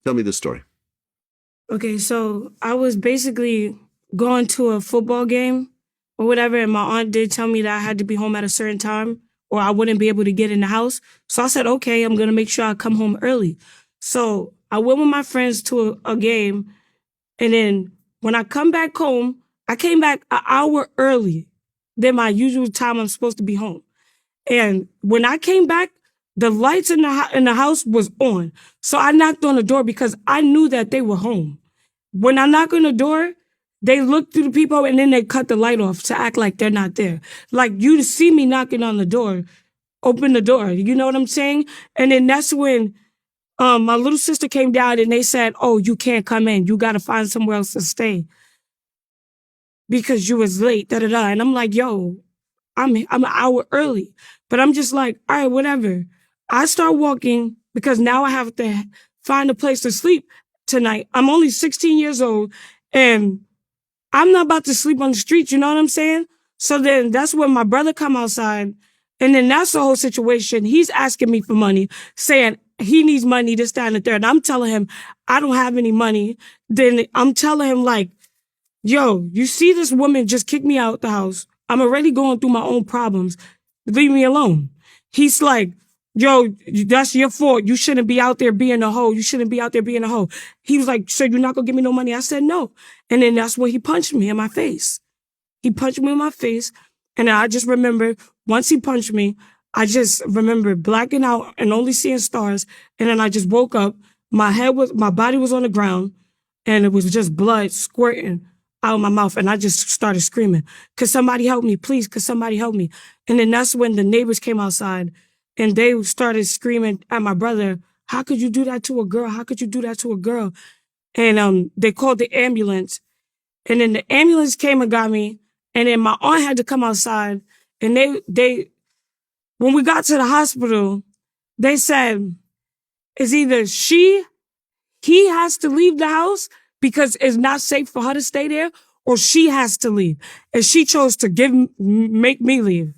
Tell me the story. Okay, so I was basically going to a football game or whatever, and my aunt did tell me that I had to be home at a certain time or I wouldn't be able to get in the house. So I said, okay, I'm gonna make sure I come home early. So I went with my friends to a game, and then when I come back home, I came back an hour early than my usual time I'm supposed to be home. And when I came back, the lights in the house was on. So I knocked on the door because I knew that they were home. When I knock on the door, they look through the people and then they cut the light off to act like they're not there. Like, you see me knocking on the door, open the door. You know what I'm saying? And then that's when my little sister came down and they said, oh, you can't come in. You got to find somewhere else to stay because you was late, da-da-da. And I'm like, yo, I'm an hour early. But I'm just like, all right, whatever. I start walking because now I have to find a place to sleep tonight. I'm only 16 years old and I'm not about to sleep on the street. You know what I'm saying? So then that's when my brother come outside, and then that's the whole situation. He's asking me for money, saying he needs money, this, that, and the third. And I'm telling him I don't have any money. Then I'm telling him like, yo, you see this woman just kicked me out the house. I'm already going through my own problems. Leave me alone. He's like, yo, that's your fault. You shouldn't be out there being a hoe. You shouldn't be out there being a hoe. He was like, so you're not going to give me no money? I said, no. And then that's when he punched me in my face. He punched me in my face. And I just remember, once he punched me, I just remember blacking out and only seeing stars. And then I just woke up. My body was on the ground, and it was just blood squirting out of my mouth. And I just started screaming, could somebody help me? Please, could somebody help me? And then that's when the neighbors came outside and they started screaming at my brother, how could you do that to a girl? How could you do that to a girl? And they called the ambulance. And then the ambulance came and got me. And then my aunt had to come outside. And they when we got to the hospital, they said, it's either he has to leave the house because it's not safe for her to stay there, or she has to leave. And she chose to make me leave.